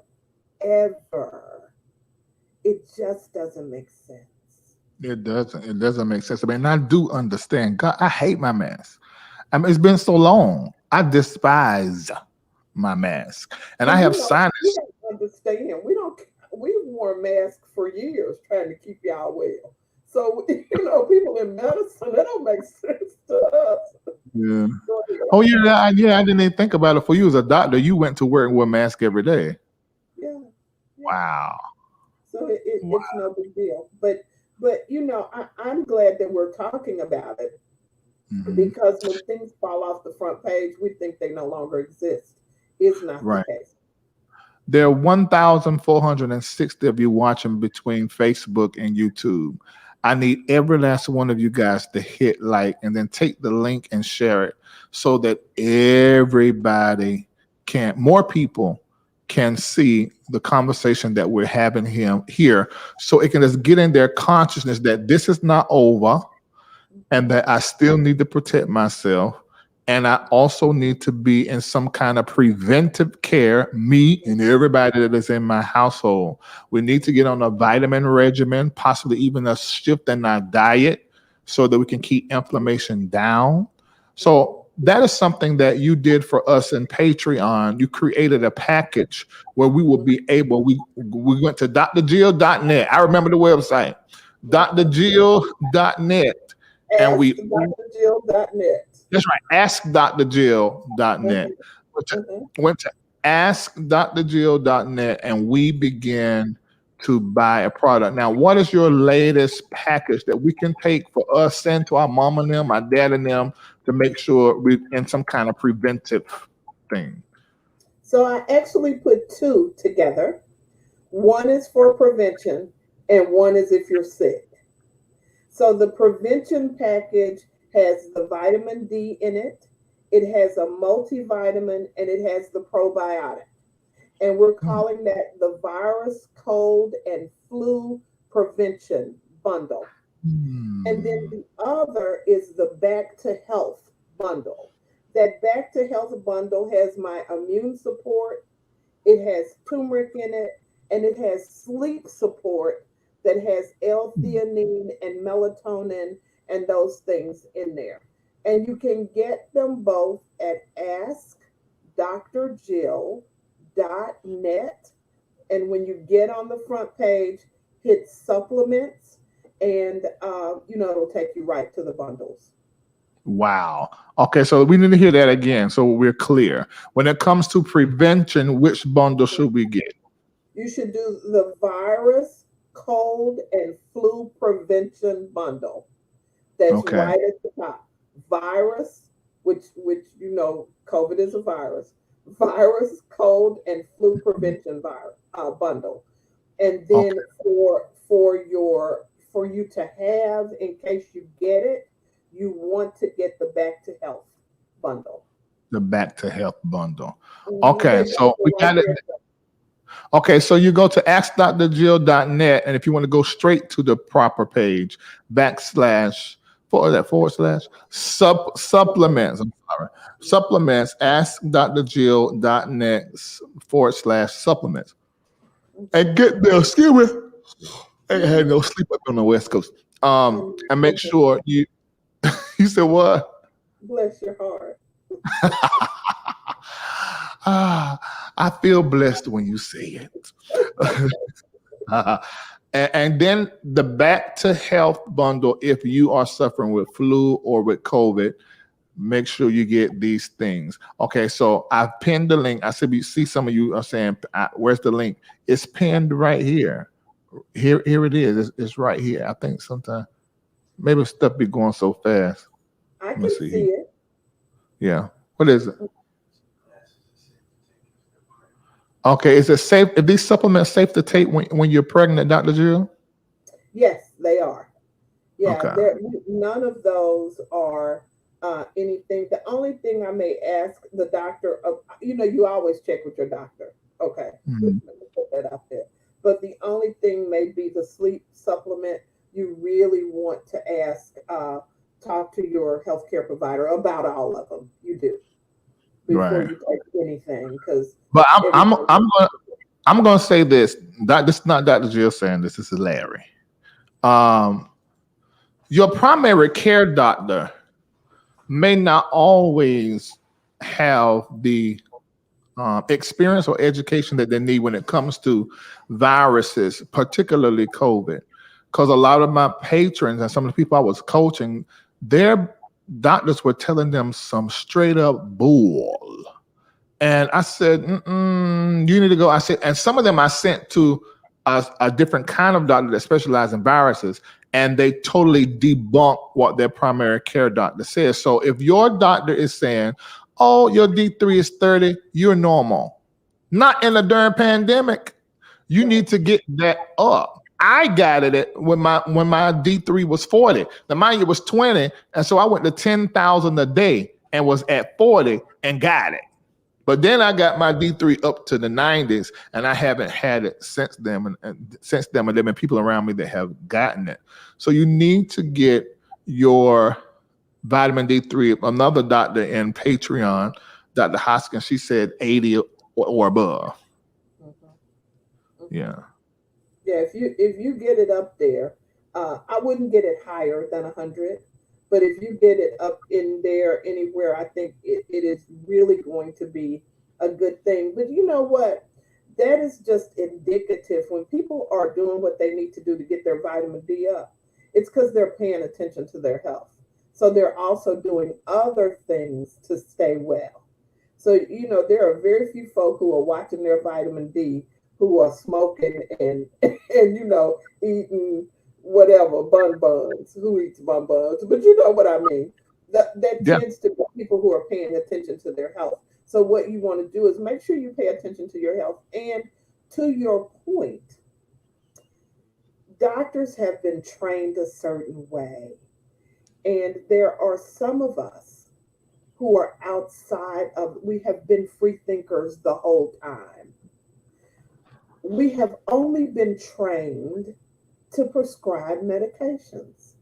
It just doesn't make sense. It doesn't. It doesn't make sense. I mean, I do understand. God, I hate my mask. I mean, it's been so long. I despise my mask, and I have sinus. We don't understand. We've worn masks for years trying to keep y'all well. So people in medicine, that don't make sense to us. Yeah. Oh yeah, I didn't even think about it. For you as a doctor, you went to work and wore a mask every day. Yeah. Wow. So it's no big deal. But I'm glad that we're talking about it because when things fall off the front page, we think they no longer exist. It's not the case. There are 1,460 of you watching between Facebook and YouTube. I need every last one of you guys to hit like and then take the link and share it so that more people can see the conversation that we're having here. So it can just get in their consciousness that this is not over and that I still need to protect myself. And I also need to be in some kind of preventive care, me and everybody that is in my household. We need to get on a vitamin regimen, possibly even a shift in our diet so that we can keep inflammation down. So that is something that you did for us in Patreon. You created a package where we will be able, we went to drjill.net. I remember the website, drjill.net. And we drjill.net. That's right. AskDrJill.net. Went to AskDrJill.net and we began to buy a product. Now, what is your latest package that we can take for us, send to our mom and them, our dad and them, to make sure we're in some kind of preventive thing? So I actually put 2 together. One is for prevention and one is if you're sick. So the prevention package has the vitamin D in it. It has a multivitamin and it has the probiotic. And we're calling that the virus, cold, and flu prevention bundle. And then the other is the Back to Health bundle. That Back to Health bundle has my immune support, it has turmeric in it, and it has sleep support that has L-theanine and melatonin and those things in there. And you can get them both at AskDrJill.net. And when you get on the front page, hit supplements and it'll take you right to the bundles. Wow. Okay, so we need to hear that again so we're clear. When it comes to prevention, which bundle should we get? You should do the virus, cold, and flu prevention bundle. That's Okay. right at the top. Virus, which you know, COVID is a virus. Virus, cold, and flu prevention bundle. And then Okay. for you to have in case you get it, you want to get the Back to Health bundle. The Back to Health bundle. Mhm, Okay, they so we right got it. there. Okay, so you go to askdrjill.net, and if you want to go straight to the proper page, backslash forward slash supplements. I'm sorry, supplements. Askdrjill.net / supplements, and get there. Excuse me, I ain't had no sleep up on the West Coast. And make sure you. You said what? Bless your heart. I feel blessed when you say it. And then the Back to Health bundle, if you are suffering with flu or with COVID, make sure you get these things. Okay, so I've pinned the link. I see some of you are saying, where's the link? It's pinned right here. Here it is. It's right here. I think sometimes maybe stuff be going so fast. I can see it. Yeah. What is it? Okay, is it safe? Are these supplements safe to take when you're pregnant, Dr. Jill? Yes, they are. Yeah, Okay. none of those are anything. The only thing I may ask the doctor, you know, you always check with your doctor. Okay, Mhm. let me put that out there. But the only thing may be the sleep supplement. You really want to talk to your healthcare provider about all of them. You do before Right. you take anything, because But I'm gonna say this. This is not Dr. Jill saying this. This is Larry. Your primary care doctor may not always have the experience or education that they need when it comes to viruses, particularly COVID. Because a lot of my patrons and some of the people I was coaching, their doctors were telling them some straight up bull. And I said, you need to go. I said, and some of them I sent to a different kind of doctor that specializes in viruses, and they totally debunk what their primary care doctor says. So if your doctor is saying, oh, your D3 is 30, you're normal. Not in a during pandemic. You need to get that up. I got it when my D3 was 40. Now mine was 20, and so I went to 10,000 a day and was at 40 and got it. But then I got my D3 up to the 90s, and I haven't had it since then. And since then, there have been people around me that have gotten it. So you need to get your vitamin D3. Another doctor in Patreon, Dr. Hoskins, she said 80 or above. Yeah. Yeah, if you get it up there, I wouldn't get it higher than 100, but if you get it up in there anywhere, I think it is really going to be a good thing. But you know what? That is just indicative when people are doing what they need to do to get their vitamin D up. It's because they're paying attention to their health. So they're also doing other things to stay well. So, you know, there are very few folk who are watching their vitamin D who are smoking and you know, eating whatever buns. Who eats buns? But you know what I mean. That tends to be people who are paying attention to their health. So what you want to do is make sure you pay attention to your health. And to your point, doctors have been trained a certain way, and there are some of us who are outside of. We have been free thinkers the whole time. We have only been trained to prescribe medications.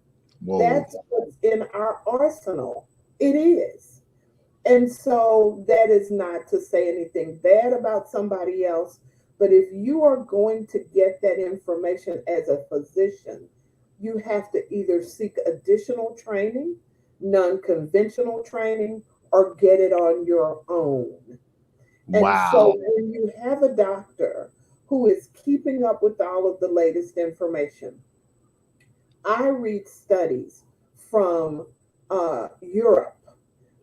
Whoa. That's what's in our arsenal. It is. And so that is not to say anything bad about somebody else, but if you are going to get that information as a physician, you have to either seek additional training, non-conventional training, or get it on your own. And so when you have a doctor who is keeping up with all of the latest information, I read studies from Europe,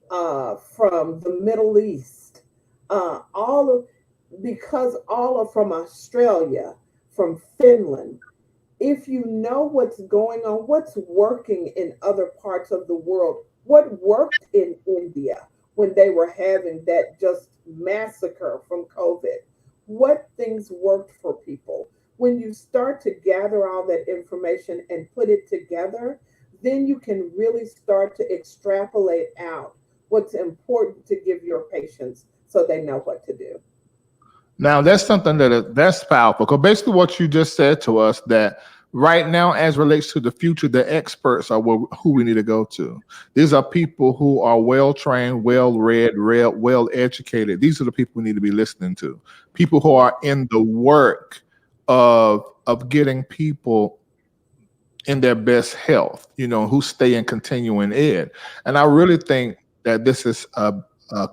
from the Middle East, all are from Australia, from Finland, if you know what's going on, what's working in other parts of the world, what worked in India when they were having that just massacre from COVID, what things worked for people. When you start to gather all that information and put it together, then you can really start to extrapolate out what's important to give your patients so they know what to do. Now that's something that's powerful. Because basically, what you just said to us that right now, as relates to the future, the experts are who we need to go to. These are people who are well trained, well read, well educated. These are the people we need to be listening to. People who are in the work of getting people in their best health, who stay in continuing ed. And I really think that this is a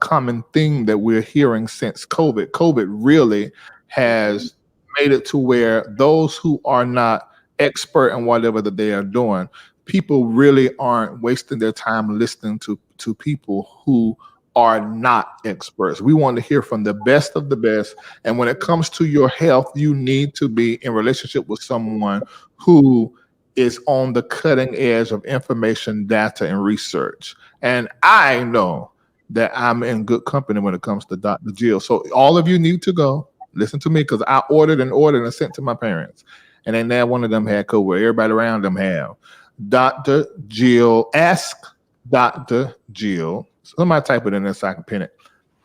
common thing that we're hearing since COVID. COVID really has made it to where those who are not expert in whatever that they are doing, people really aren't wasting their time listening to people who are not experts. We want to hear from the best of the best. And when it comes to your health, you need to be in relationship with someone who is on the cutting edge of information, data, and research. And I know that I'm in good company when it comes to Dr. Jill. So all of you need to go listen to me, because I ordered and sent to my parents. And then now one of them had COVID. Everybody around them have. Dr. Jill, ask Dr. Jill. Somebody type it in there so I can pin it.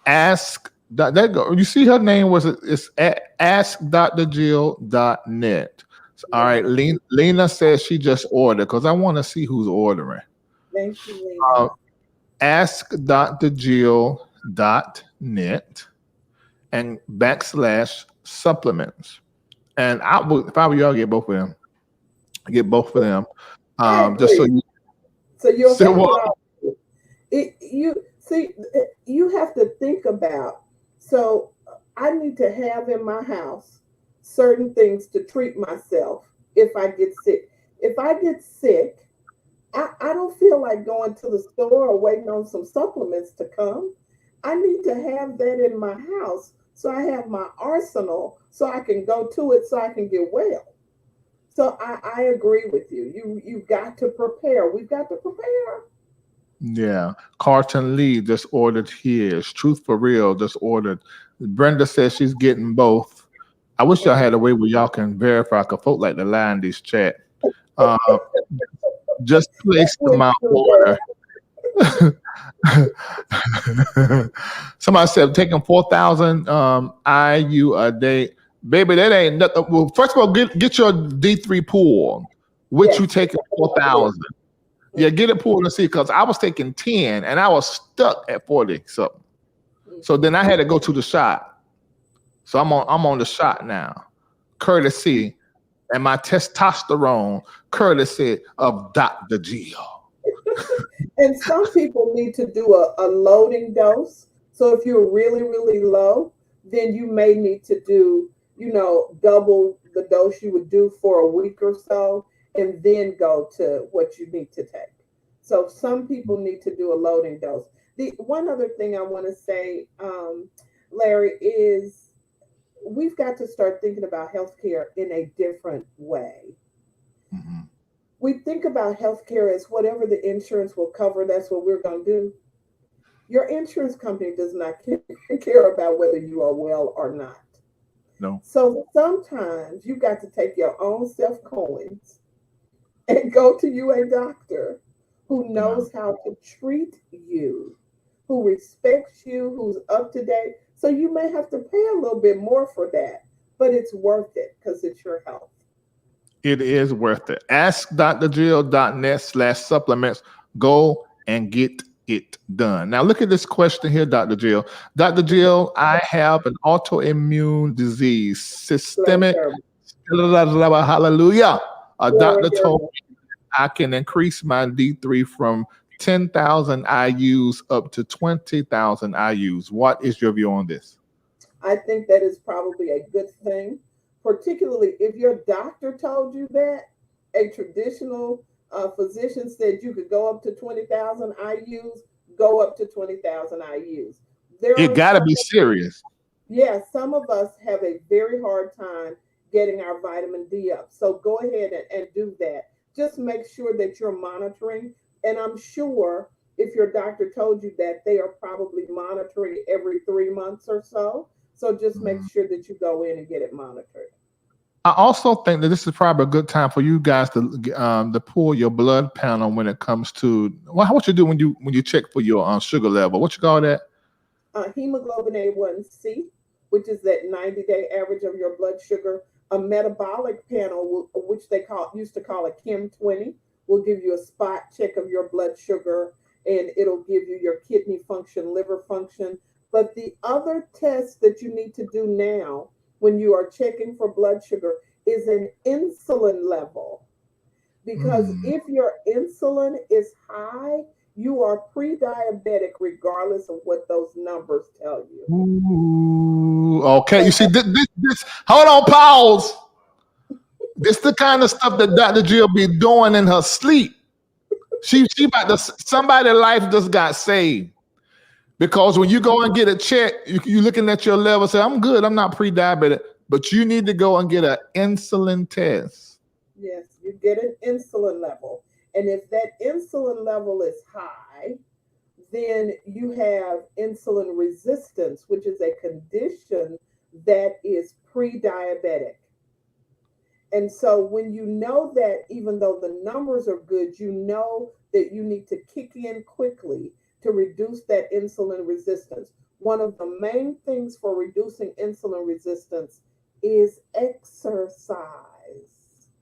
Ask, that go. You see her name it's at askdrjill.net. All right, Lena says she just ordered, because I want to see who's ordering. Thank you, Lena. Askdrjill.net and /supplements. And if I were y'all, get both of them. Just so you. So you'll you have to think about. So I need to have in my house certain things to treat myself if I get sick. If I get sick, I don't feel like going to the store or waiting on some supplements to come. I need to have that in my house so I have my arsenal so I can go to it so I can get well. So I agree with you. You've got to prepare. We've got to prepare. Yeah. Carlton Lee just ordered his. Truth for Real just ordered. Brenda says she's getting both. I wish y'all had a way where y'all can verify, because folk like to lie in this chat. Just place my order. Somebody said taking 4,000 IU a day. Baby, that ain't nothing. Well, first of all, get your D3 pool, which you taking 4,000. Yeah, get it pulled and see, because I was taking 10 and I was stuck at 40 something. So then I had to go to the shot. So I'm on the shot now, courtesy, and my testosterone, courtesy of Dr. Jill. And some people need to do a loading dose. So if you're really, really low, then you may need to do, double the dose you would do for a week or so, and then go to what you need to take. So some people need to do a loading dose. The one other thing I want to say, Larry, is we've got to start thinking about healthcare in a different way. Mm-hmm. We think about healthcare as whatever the insurance will cover, that's what we're going to do. Your insurance company does not care about whether you are well or not. No. So sometimes you got to take your own self-coins and go to you a doctor who knows how to treat you, who respects you, who's up to date. So you may have to pay a little bit more for that, but it's worth it because it's your health. It is worth it. AskDrJill.net/supplements. Go and get it done. Now look at this question here, Dr. Jill. Dr. Jill, I have an autoimmune disease, systemic. Hallelujah. A doctor told me I can increase my D3 from 10,000 IUs up to 20,000 IUs. What is your view on this? I think that is probably a good thing, particularly if your doctor told you that. A traditional physician said you could go up to 20,000 IUs, go up to 20,000 IUs. It got to be serious. Yeah, some of us have a very hard time getting our vitamin D up. So go ahead and do that. Just make sure that you're monitoring. And I'm sure if your doctor told you that, they are probably monitoring every 3 months or so. So just make sure that you go in and get it monitored. I also think that this is probably a good time for you guys to pull your blood panel when it comes to what you do when you check for your sugar level. What you call that? Hemoglobin A1C, which is that 90-day average of your blood sugar. A metabolic panel, which they used to call a Chem 20, will give you a spot check of your blood sugar, and it'll give you your kidney function, liver function. But the other test that you need to do now when you are checking for blood sugar is an insulin level. Because if your insulin is high, you are pre-diabetic regardless of what those numbers tell you. Ooh, okay. You see, this hold on, pause. This the kind of stuff that Dr. Jill be doing in her sleep. She about to, somebody's life just got saved. Because when you go and get a check, you looking at your level, say, I'm good, I'm not pre-diabetic, but you need to go and get an insulin test. Yes, you get an insulin level. And if that insulin level is high, then you have insulin resistance, which is a condition that is pre-diabetic. And so when you know that, even though the numbers are good, you know that you need to kick in quickly to reduce that insulin resistance. One of the main things for reducing insulin resistance is exercise.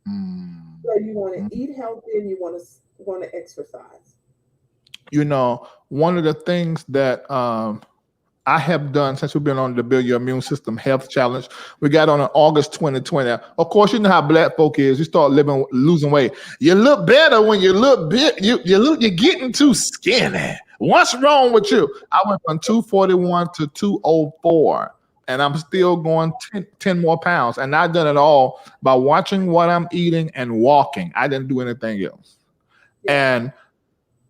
So you want to eat healthy and you want to exercise. You know, one of the things that I have done since we've been on the Build Your Immune System Health Challenge, we got on in August 2020. Of course, you know how black folk is. You start losing weight. You look better when you look big. You're getting too skinny. What's wrong with you? I went from 241 to 204, and I'm still going 10 more pounds. And I've done it all by watching what I'm eating and walking. I didn't do anything else. Yeah. And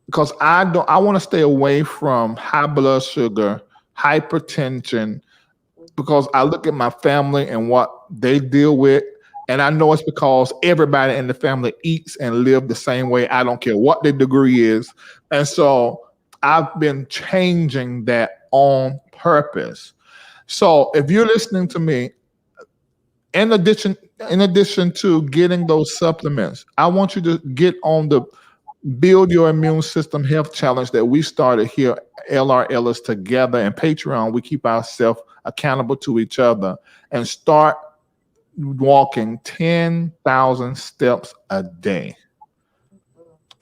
because I want to stay away from high blood sugar, hypertension, because I look at my family and what they deal with, and I know it's because everybody in the family eats and live the same way. I don't care what their degree is. And so I've been changing that on purpose. So if you're listening to me, in addition to getting those supplements, I want you to get on the Build Your Immune System Health Challenge that we started here, LRLs together, and Patreon. We keep ourselves accountable to each other and start walking 10,000 steps a day,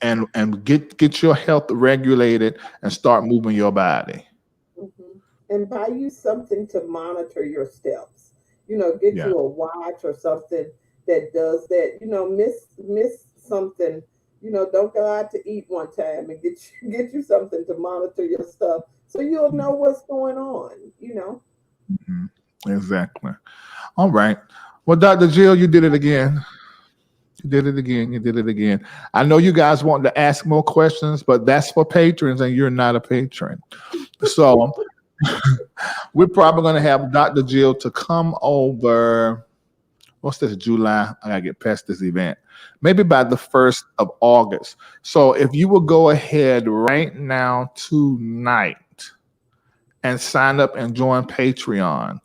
and get your health regulated and start moving your body. And buy you something to monitor your steps. You know, get you a watch or something that does that. You know, miss something. You know, don't go out to eat one time and get you something to monitor your stuff so you'll know what's going on, you know. Exactly. All right. Well, Dr. Jill, you did it again. You did it again. I know you guys want to ask more questions, but that's for patrons and you're not a patron. So we're probably going to have Dr. Jill to come over. What's this, July? I got to get past this event. Maybe by the 1st of August. So if you will go ahead right now tonight and sign up and join Patreon,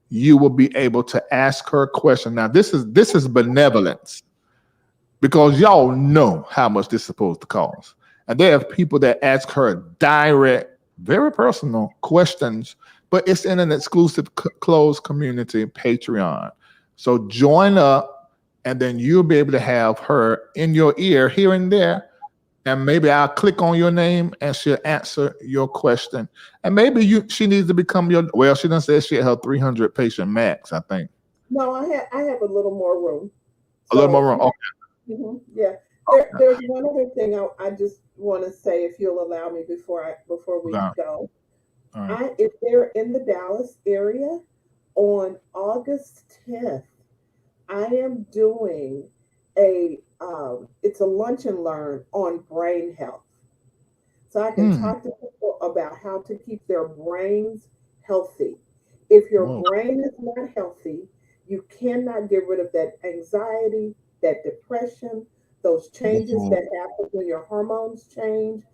you will be able to ask her a question. Now, this is benevolence, because y'all know how much this is supposed to cost. And there are people that ask her direct, very personal questions, but it's in an exclusive closed community, Patreon. So join up, and then you'll be able to have her in your ear here and there. And maybe I'll click on your name and she'll answer your question. And maybe she needs to become she done said she had her 300 patient max, I think. No, I have a little more room. A little more room, okay. Yeah. There's one other thing I just want to say, if you'll allow me before we go. Right. If they're in the Dallas area, on August 10th, I am doing it's a lunch and learn on brain health. So I can talk to people about how to keep their brains healthy. If your brain is not healthy, You cannot get rid of that anxiety, that depression, those changes that happen when your hormones change.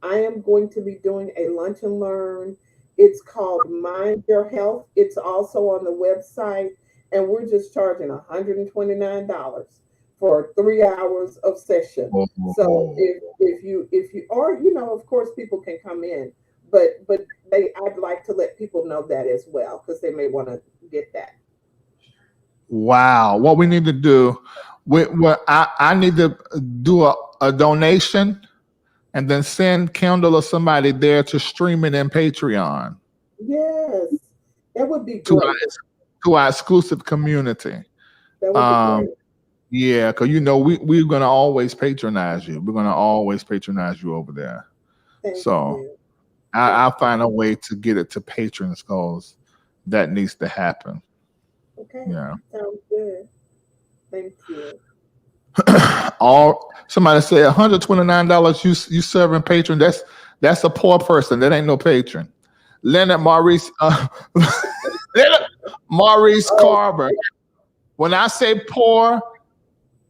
I am going to be doing a lunch and learn. It's called Mind Your Health. It's also on the website, and we're just charging $129 for 3 hours of session. So if you or of course people can come in, but I'd like to let people know that as well because they may want to get that. Wow. What we need to do, I need to do a donation and then send Kendall or somebody there to stream it in Patreon. Yes, that would be great. To our exclusive community. That would be great. Yeah, because we're gonna always patronize you. We're gonna always patronize you over there. Thank you. I'll find a way to get it to patrons because that needs to happen. Okay. Yeah. Sounds good. Thank you. Somebody said $129 you serving patron. That's a poor person. That ain't no patron. Leonard Maurice Carver. When I say poor,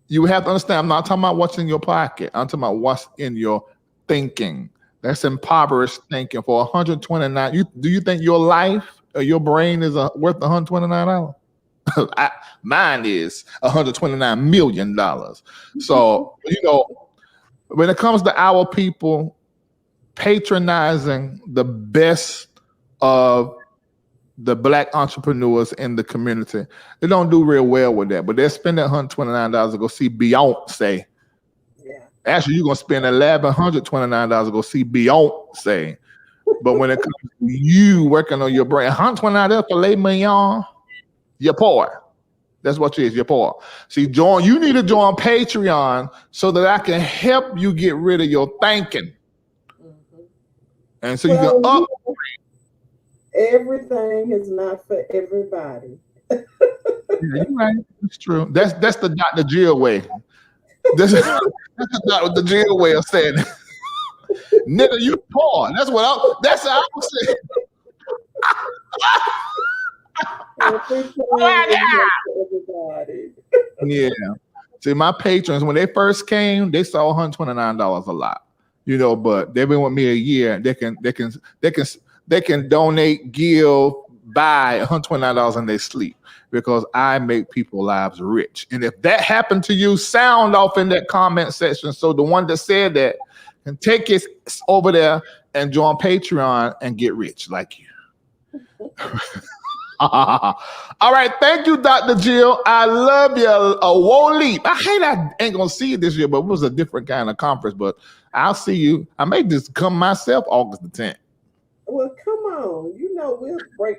you have to understand, I'm not talking about what's in your pocket. I'm talking about what's in your thinking. That's impoverished thinking. For $129, do you think your life or your brain is worth $129? Mine is $129 million. So, when it comes to our people patronizing the best of the Black entrepreneurs in the community, they don't do real well with that. But they're spending $129 to go see Beyonce. Yeah. Actually, you're gonna spend $1,129 to go see Beyonce. But when it comes to you working on your brain, $129 for filet mignon, you're poor. That's what you is. You're poor. See, you need to join Patreon so that I can help you get rid of your thinking. Mm-hmm. And so you can upgrade. Everything is not for everybody. Yeah, you're right. It's true. That's the Dr. Jill way. That's the Dr. Jill way of saying it. Nigga, you poor. That's how I was saying. Everybody. Yeah. See, my patrons, when they first came, they saw $129 a lot. But they've been with me a year. They can donate, give, buy $129 in their sleep because I make people's lives rich. And if that happened to you, sound off in that comment section so the one that said that can take it over there and join Patreon and get rich like you. All right, thank you, Dr. Jill. I love you. A woe leap. I hate I ain't gonna see you this year, but it was a different kind of conference. But I'll see you. I may just come myself August the 10th. Well, come on.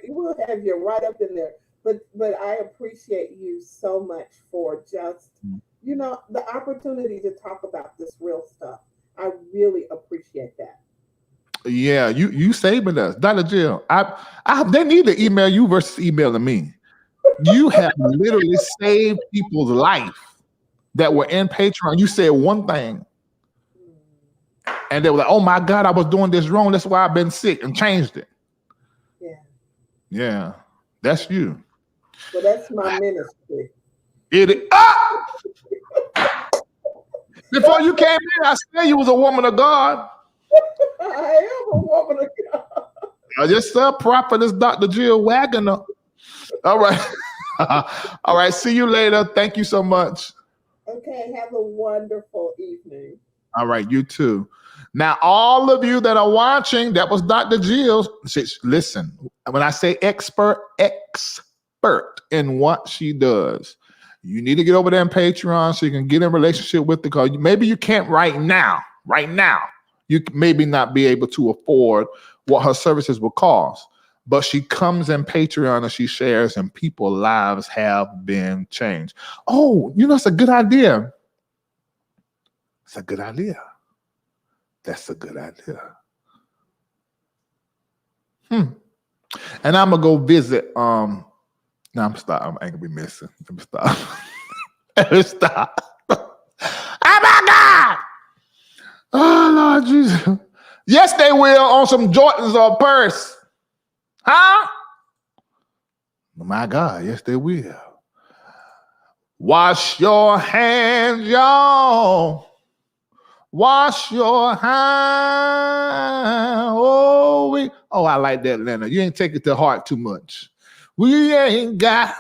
We'll have you right up in there. But I appreciate you so much for just, the opportunity to talk about this real stuff. I really appreciate that. Yeah, you saving us, Dr. Jill. They need to email you versus emailing me. You have literally saved people's life that were in Patreon. You said one thing, and they were like, "Oh my God, I was doing this wrong. That's why I've been sick," and changed it. Yeah, that's you. Well, that's my ministry. Before you came in, I said you was a woman of God. I am a woman of God. Yes, sir. Prophetess Dr. Jill Waggoner. All right. All right. See you later. Thank you so much. Okay. Have a wonderful evening. All right. You too. Now, all of you that are watching, that was Dr. Jill. Listen, when I say expert in what she does, you need to get over there on Patreon so you can get in a relationship with the because maybe you can't right now. You maybe not be able to afford what her services will cost, but she comes in Patreon and she shares and people's lives have been changed. Oh, it's a good idea. It's a good idea. That's a good idea. And I'm gonna go visit. No, I'm stop. I ain't gonna be missing. Let me stop. Let me stop. Oh my God! Oh Lord Jesus! Yes, they will on some Jordans or a purse, huh? Oh my God! Yes, they will. Wash your hands, y'all. Wash your hands. Oh, I like that, Leonard. You ain't take it to heart too much. We ain't got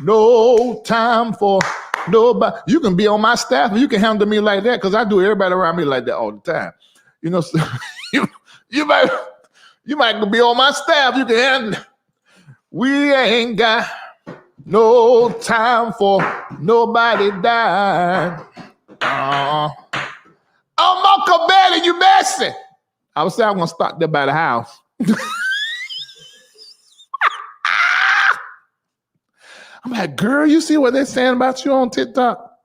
no time for nobody. You can be on my staff and you can handle me like that because I do everybody around me like that all the time. You know, so you might be on my staff. You can handle it. We ain't got no time for nobody dying. Oh, Mocha Betty, you messy. I was saying I'm going to stop there by the house. I'm like, girl, you see what they're saying about you on TikTok?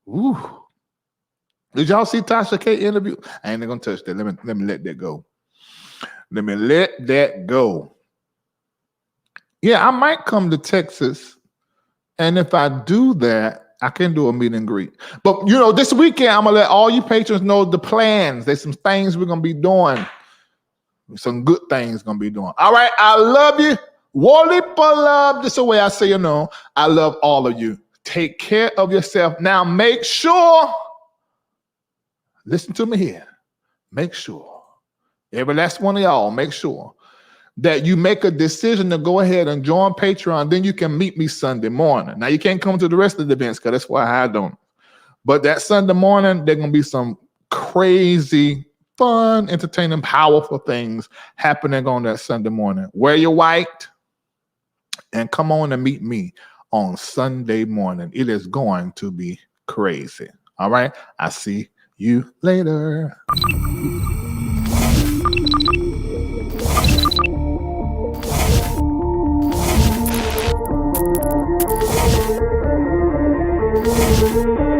Ooh. Did y'all see Tasha K interview? I ain't going to touch that. Let me let that go. Let me let that go. Yeah, I might come to Texas. And if I do that, I can do a meet and greet. But, you know, this weekend, I'm going to let all you patrons know the plans. There's some things we're going to be doing. Some good things going to be doing. All right, I love you. Wally for love. This is the way I say, you know, I love all of you. Take care of yourself. Now, make sure, listen to me here. Make sure, every last one of y'all, make sure that you make a decision to go ahead and join Patreon. Then you can meet me Sunday morning. Now, you can't come to the rest of the events because that's why I don't. But that Sunday morning, there's going to be some crazy, fun, entertaining, powerful things happening on that Sunday morning. Wear your white and come on and meet me on Sunday morning. It is going to be crazy. All right? I see you later. Thank you.